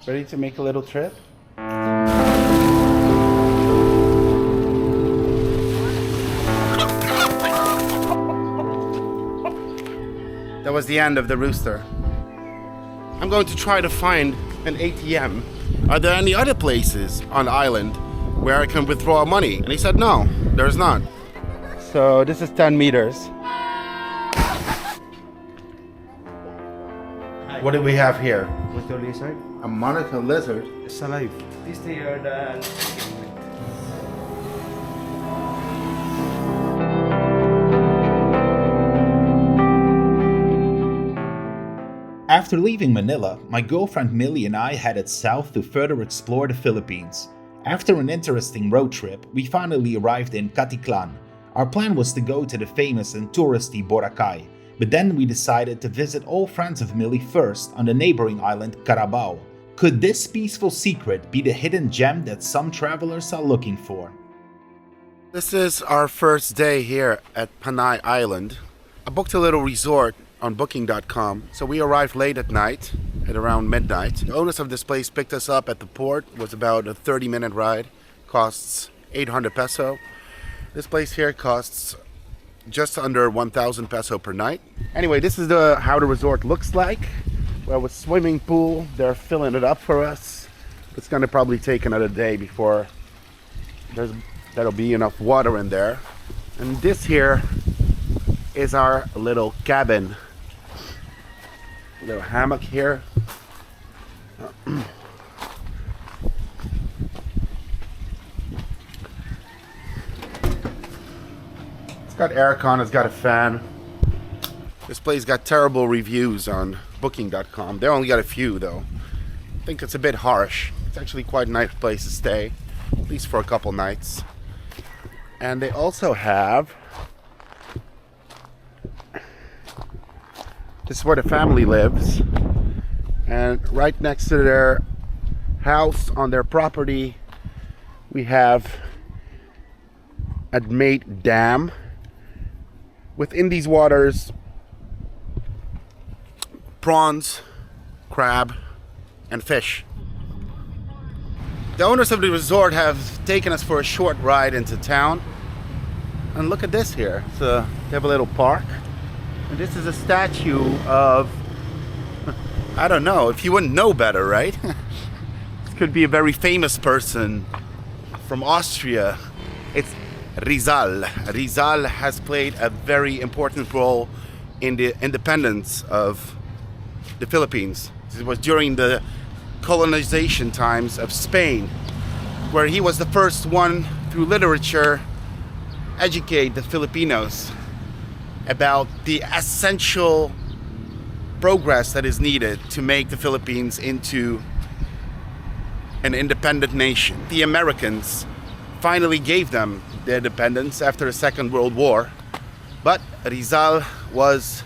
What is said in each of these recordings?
Ready to make a little trip? That was the end of the rooster. I'm going to try to find an ATM. Are there any other places on the island where I can withdraw money? And he said, no, there's not. So this is 10 meters. What do we have here? Monitor lizard. A monitor lizard. It's alive. These they are the After leaving Manila, my girlfriend Millie and I headed south to further explore the Philippines. After an interesting road trip, we finally arrived in Katiklan. Our plan was to go to the famous and touristy Boracay, but then we decided to visit all friends of Millie first on the neighboring island Carabao. Could this peaceful secret be the hidden gem that some travelers are looking for? This is our first day here at Panay Island. I booked a little resort on booking.com. So we arrived late at night, at around midnight. The owners of this place picked us up at the port. It was about a 30-minute ride. Costs 800 peso. This place here costs just under 1,000 peso per night. Anyway, this is how the resort looks like. We have a swimming pool. They're filling it up for us. It's gonna probably take another day before there'll be enough water in there. And this here is our little cabin. Little hammock here. It's got aircon, it's got a fan. This place got terrible reviews on booking.com. They only got a few though. I think it's a bit harsh. It's actually quite a nice place to stay, at least for a couple nights. And they also have, this is where the family lives, and right next to their house on their property we have a made dam. Within these waters, prawns, crab, and fish. The owners of the resort have taken us for a short ride into town, and look at this here. They have a little park. And this is a statue of, I don't know, if you wouldn't know better, right? This could be a very famous person from Austria. It's Rizal. Rizal has played a very important role in the independence of the Philippines. It was during the colonization times of Spain, where he was the first one, through literature, educate the Filipinos about the essential progress that is needed to make the Philippines into an independent nation. The Americans finally gave them their independence after the Second World War, but Rizal was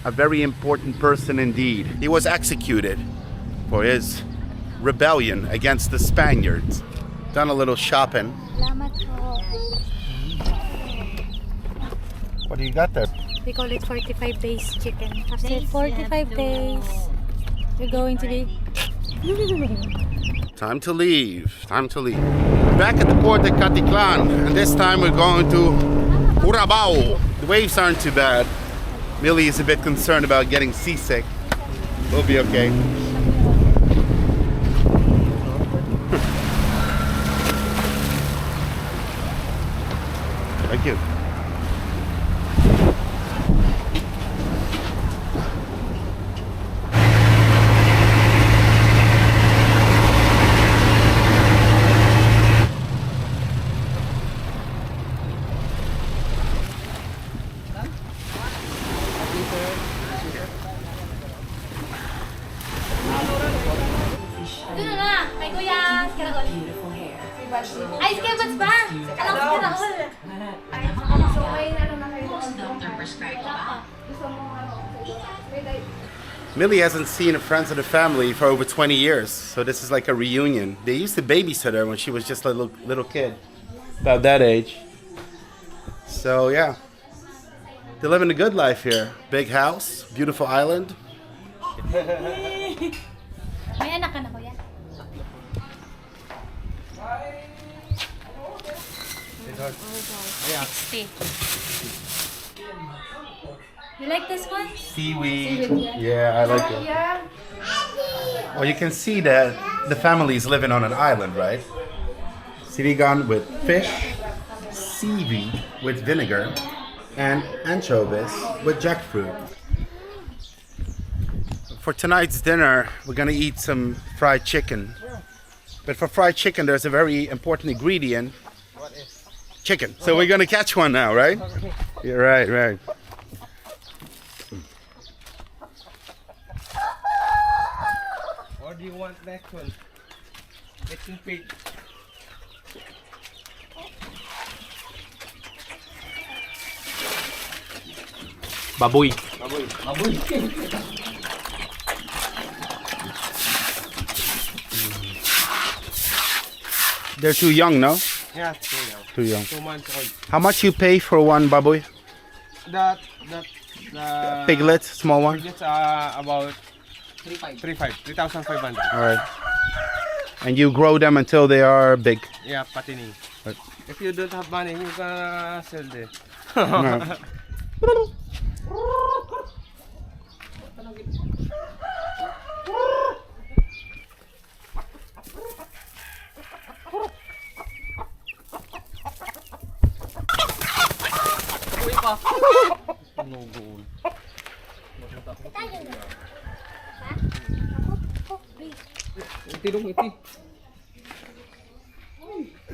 a very important person indeed. He was executed for his rebellion against the Spaniards. Done a little shopping. What do you got there? We call it 45 days chicken. After 45 days, we're going to be... Time to leave. Time to leave. Back at the port at Katiklan, and this time we're going to Carabao. The waves aren't too bad. Millie is a bit concerned about getting seasick. We'll be okay. Thank you. Millie hasn't seen a friends of the family for over 20 years, so this is like a reunion. They used to babysit her when she was just a little kid, about that age. So yeah, they're living a good life here. Big house, beautiful island. May anak ka na, kuya? Resort. Yeah. 60. You like this one? Seaweed. Yeah, I like it. Well, you can see that the family is living on an island, right? Sirigan with fish, seaweed with vinegar, and anchovies with jackfruit. For tonight's dinner, we're gonna eat some fried chicken. But for fried chicken, there's a very important ingredient. Chicken. So we're gonna catch one now, right? Yeah, right. Or do you want next one? It's in pig. Baboy. They're too young, no? Yeah, Too young. 2 months old. How much you pay for one baboy? The Piglet, small one? Piglets are about 3,500. All right. And you grow them until they are big. Yeah, patining. Right. If you don't have money, you can sell them. No.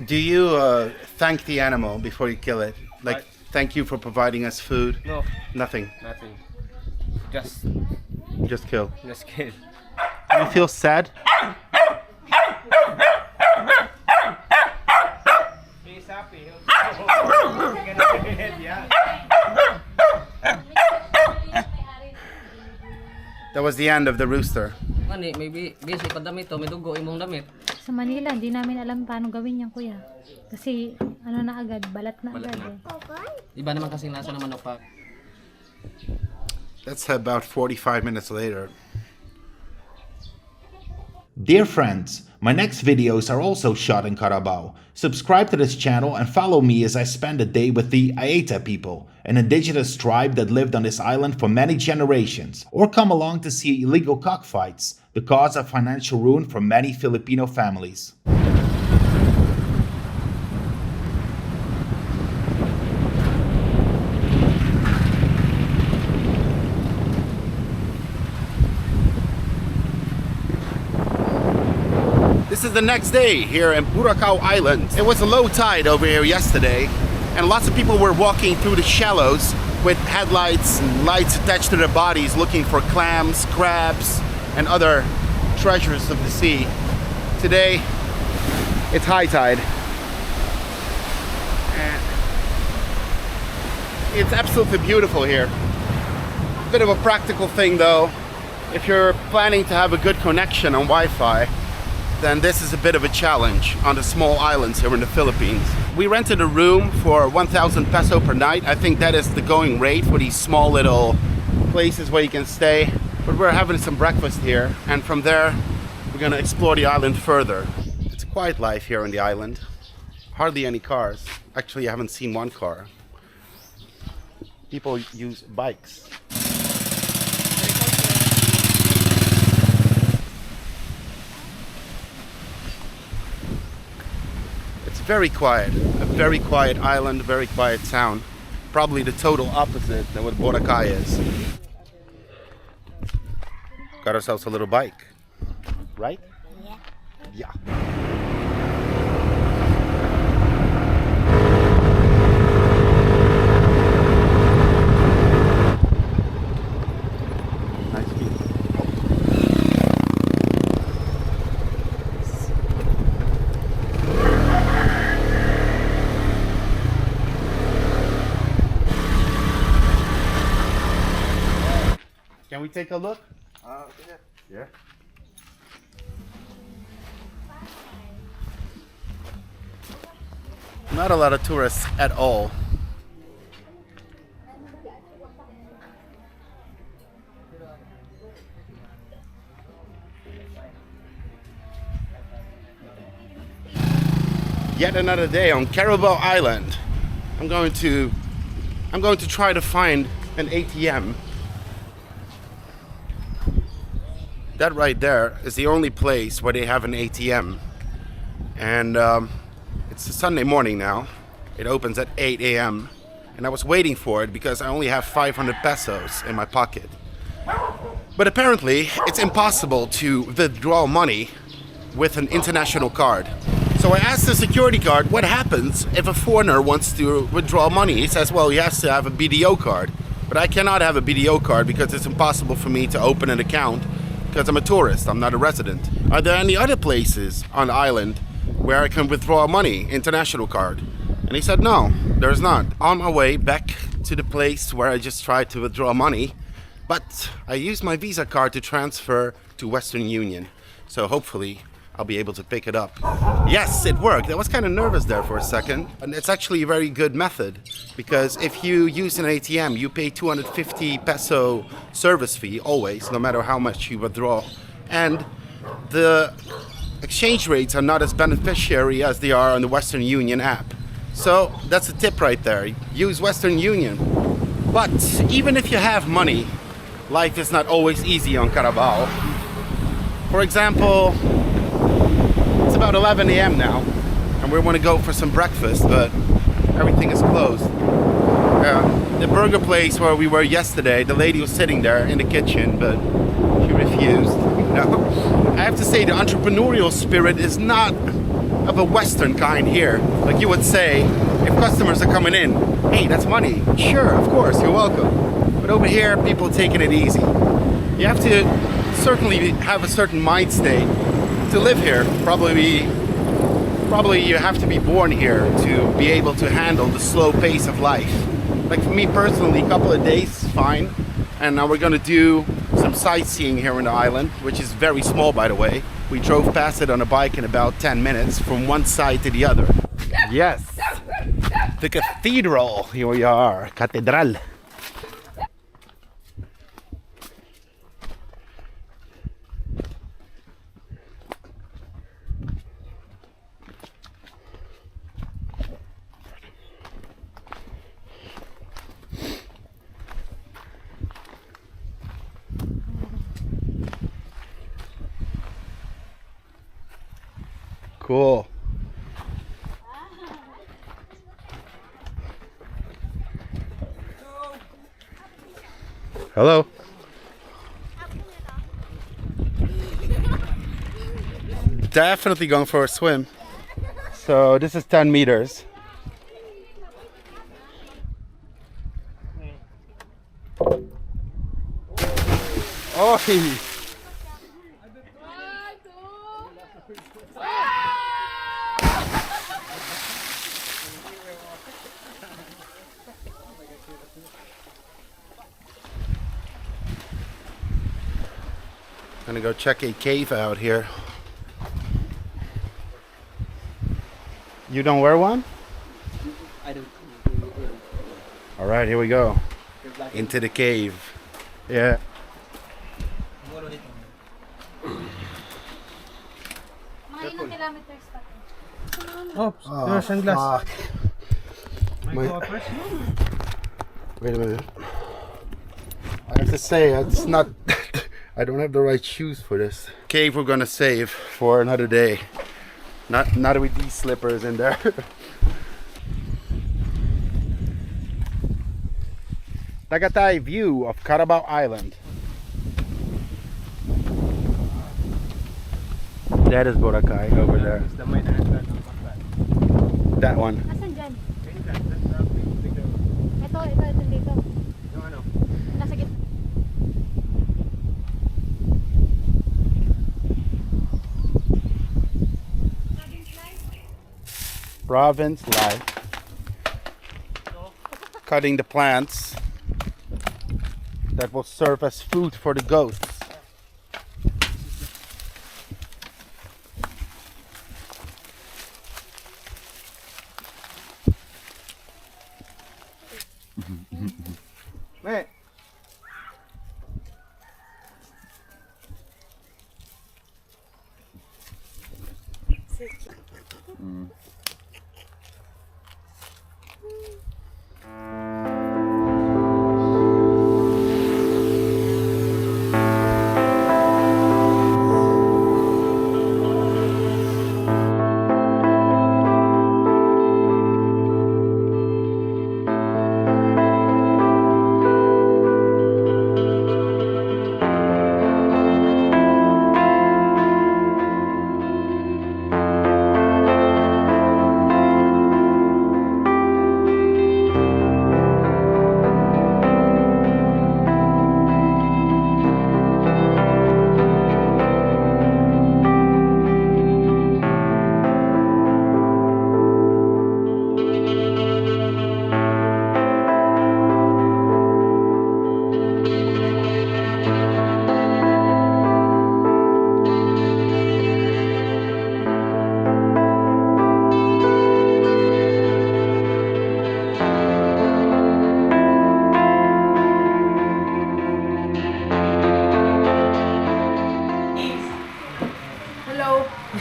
Do you thank the animal before you kill it? Like, Right. thank you for providing us food? No, Nothing. nothing. Just Kill. kill. Do you feel sad? He's happy. That was the end of the rooster. Mani, may busy pa damit to, may dugo imong damit. Sa Manila, hindi namin alam paano gawin yan, kuya. Kasi, ano na agad, balat na Balat agad na. eh. Iba naman kasing lasa ng manok pa. That's about 45 minutes later. Dear friends, my next videos are also shot in Carabao. Subscribe to this channel and follow me as I spend a day with the Aeta people, an indigenous tribe that lived on this island for many generations. Or come along to see illegal cockfights, the cause of financial ruin for many Filipino families. This is the next day here in Boracay Island. It was a low tide over here yesterday, and lots of people were walking through the shallows with headlights and lights attached to their bodies looking for clams, crabs, and other treasures of the sea. Today, it's high tide. And it's absolutely beautiful here. Bit of a practical thing though. If you're planning to have a good connection on Wi-Fi, then this is a bit of a challenge on the small islands here in the Philippines. We rented a room for 1,000 peso per night. I think that is the going rate for these small little places where you can stay. But we're having some breakfast here, and from there we're gonna explore the island further. It's a quiet life here on the island. Hardly any cars. Actually, I haven't seen one car. People use bikes. Very quiet, a very quiet island, very quiet town. Probably the total opposite than what Boracay is. Got ourselves a little bike, right? Yeah. Nice view. Can we take a look? Yeah. Not a lot of tourists at all. Yet another day on Carabao Island. I'm going to try to find an ATM. That right there is the only place where they have an ATM. And it's a Sunday morning now. It opens at 8 a.m. And I was waiting for it because I only have 500 pesos in my pocket. But apparently it's impossible to withdraw money with an international card. So I asked the security guard what happens if a foreigner wants to withdraw money. He says, well, he has to have a BDO card. But I cannot have a BDO card because it's impossible for me to open an account because I'm a tourist, I'm not a resident. Are there any other places on the island where I can withdraw money, international card? And he said, no, there's not. On my way back to the place where I just tried to withdraw money, but I used my Visa card to transfer to Western Union. So hopefully I'll be able to pick it up. Yes, it worked. I was kind of nervous there for a second. And it's actually a very good method because if you use an ATM, you pay 250 peso service fee always, no matter how much you withdraw. And the exchange rates are not as beneficiary as they are on the Western Union app. So that's a tip right there. Use Western Union. But even if you have money, life is not always easy on Carabao. For example, it's about 11 a.m. now, and we want to go for some breakfast, but everything is closed. The burger place where we were yesterday, the lady was sitting there in the kitchen, but she refused. I have to say the entrepreneurial spirit is not of a Western kind here. Like you would say, if customers are coming in, hey, that's money. Sure, of course, you're welcome. But over here, people taking it easy. You have to certainly have a certain mind state to live here. Probably you have to be born here to be able to handle the slow pace of life. Like for me personally, a couple of days, fine. And now we're gonna do some sightseeing here on the island, which is very small, by the way. We drove past it on a bike in about 10 minutes from one side to the other. Yes, the cathedral. Here we are, Catedral. Cool. Hello. Definitely going for a swim. So this is 10 meters. Oh, gonna go check a cave out here. You don't wear one? I don't. All right, here we go. Into the cave. Yeah. Mga ilang kilometers pa to? Oops, no sunglass. My- Wait a minute. I have to say, it's not. I don't have the right shoes for this. Cave we're gonna save for another day. Not with these slippers in there. Tagatay view of Carabao Island. That is Boracay over there. That one. Asan dyan? Ito dito. Nasa gitna. Province life. Cutting the plants that will serve as food for the goats. Hey.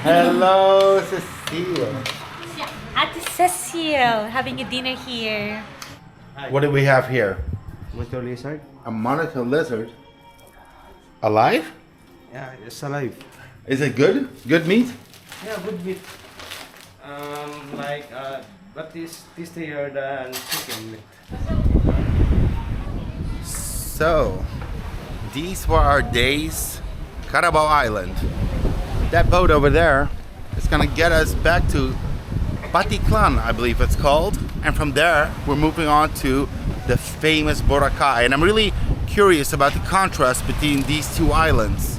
Hello, Cecile. Ate Cecile, having a dinner here. What do we have here? Monitor lizard? A monitor lizard. Alive? Yeah, it's alive. Is it good? Good meat? Yeah, good meat. But this tastier than chicken meat. So, these were our days. Carabao Island. That boat over there is gonna get us back to Katiklan, I believe it's called. And from there, we're moving on to the famous Boracay. And I'm really curious about the contrast between these two islands.